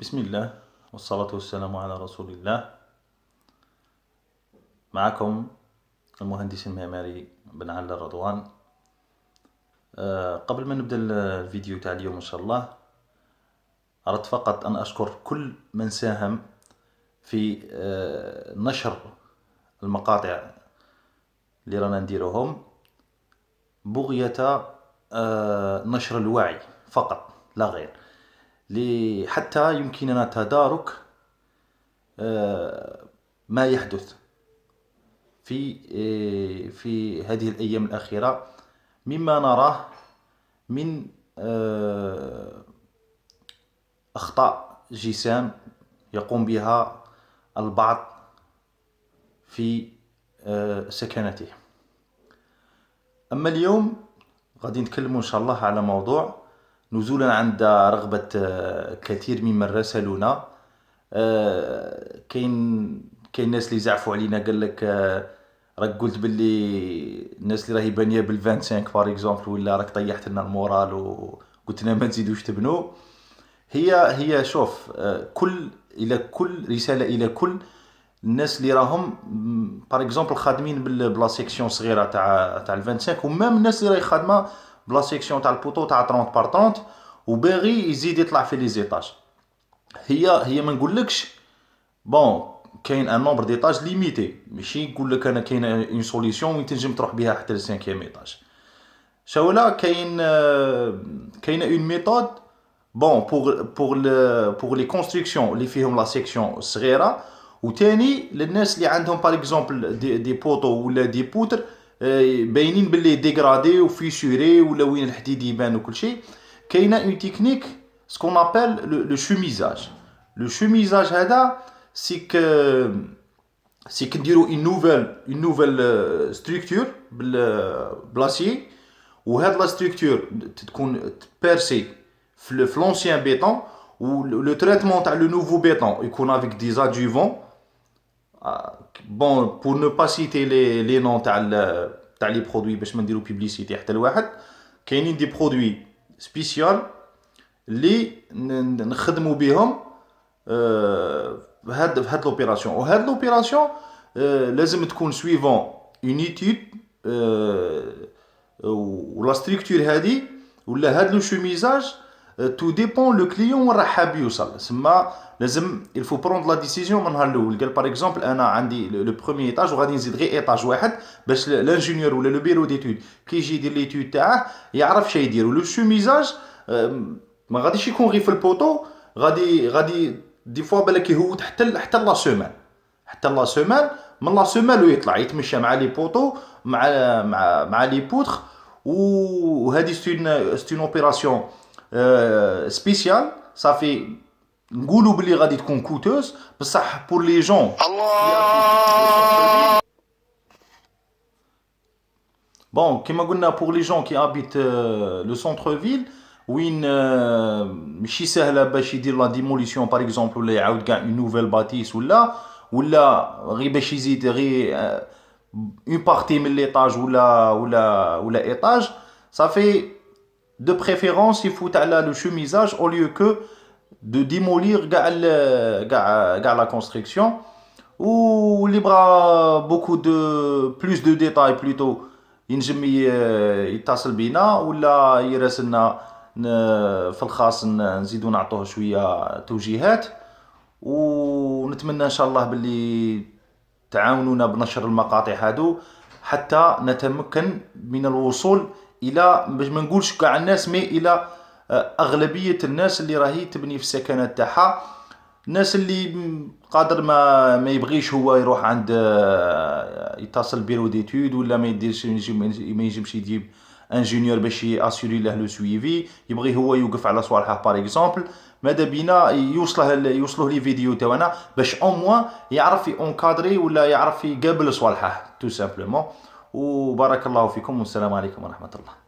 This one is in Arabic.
بسم الله والصلاة والسلام على رسول الله. معكم المهندس المعماري بن علي رضوان. قبل ما نبدأ الفيديو تاع اليوم إن شاء الله، أردت فقط أن أشكر كل من ساهم في نشر المقاطع اللي رانا نديروهم بغية نشر الوعي فقط لا غير، حتى يمكننا تدارك ما يحدث في هذه الأيام الأخيرة مما نراه من أخطاء جسام يقوم بها البعض في سكنته. أما اليوم غادي نتكلم إن شاء الله على موضوع نزولا عند رغبة كثير ممن راسلونا. كاين ناس اللي زعفوا علينا، قال لك راك قلت باللي الناس اللي راهي بانيه بال25 بار اكزومبل، ولا راك طيحت لنا المورال وقلت لنا ما تزيدوش تبنوا. هي شوف، كل رساله الى كل الناس اللي راهم بار اكزومبل خادمين بلا سيكسيون صغيره تاع ال25، ومام الناس اللي راهي خادمه بلا سيكسيون تاع البوطو تاع 30 بار 30 وباغي يزيد يطلع في لي زيتاج. هي ما نقولكش بون كاين ان نومبر ديتاج ليميتي، ماشي نقول لك انا كاينه اون سوليسيون وين تنجم تروح بها حتى للسانكيام ايطاج. شاولا كاينه اون ميثود بون بوغ لي كونستركسيون اللي فيهم لا سيكسيون صغيره، وتاني للناس اللي عندهم بار اكزومبل دي بوطو ولا دي بوتر باينين باللي ديغرادي وفيسوري ولا وين الحديد يبان وكل شيء. كاينه اون تكنيك سكون ابل لو شوميزاج. لو شوميزاج هذا سي نديرو اون نوفيل ستركتور بلاسيي، وهاد لا ستركتور تكون بيرسي في لونسيان بيتون، و لو تريتمون تاع لو نوفو بيتون يكون افيك دي زادجوفون. بون بور نو با سيتي لي نون تاع لي برودوي باش ما نديرو بيبليسيتي حتى لواحد. كاينين دي برودوي سبيسيال اللي نخدمو بهم هاد لوبيراسيون. وهاد لوبيراسيون لازم تكون سويفون اون ايتود، ولا ستركتور هادي ولا هاد لو شوميزاج تو ديبون لو كليون وين راه حاب يوصل. سما لازم الفو بروند لا ديسيزيون من نهار الاول. قال بار اكزومبل انا عندي لو بروميي ايطاج وغادي نزيد غير ايطاج واحد باش لانجينيور ولا لو بيرو ديتود كي يجي يدير ليتود تاعه يعرف شي يدير. ولو شوميزاج ما غاديش يكون غير في البوطو، غادي دي فوا بالك يهود حتى لا سومان، حتى لا سومان من لا سومان ويطلع يتمشى مع لي بوطو مع لي بوتر. وهذه ستون اوبيراسيون سبيسيال صافي. نقولوا بلي غادي تكون كوتوز بصح بور لي جون بون كيما قلنا بور لي جون كي ابيت لو سونتر فيل وين ماشي سهله باش يدير لا ديموليسيون بار اكزومبل، ولا يعاود كاع اون نوفيل باتيس ولا غير باش يزيد غير اون بارتي من ليطاج ولا ايطاج. صافي دو بريفيرونس يفوت على لو شوميزاج او ليو كو دو ديمولير كاع لا كونستركسيون. واللي بغا بوكو دو بلوس دو ديتاي بلوتو ينجم يتصل بينا ولا يراسلنا في الخاص، نزيدو نعطوه شويه توجيهات. ونتمنى ان شاء الله باللي تعاونونا بنشر المقاطع هادو حتى نتمكن من الوصول الى، باش ما نقولش كاع الناس، مي الى اغلبيه الناس اللي راهي تبني في السكنات تاعها. الناس اللي قادر ما يبغيش هو يروح عند يتصل بيرو ديتود، ولا ما يديرش ما يجمش يجيب انجينيور باش ياسيوري له لو سويفي، يبغي هو يوقف على صوالحه بار اكزومبل. ماذا بينا يوصله لي فيديو تاعنا باش او موان يعرف اونكادري ولا يعرف يقابل صوالحه تو سامبلومون. وبارك الله فيكم والسلام عليكم ورحمه الله.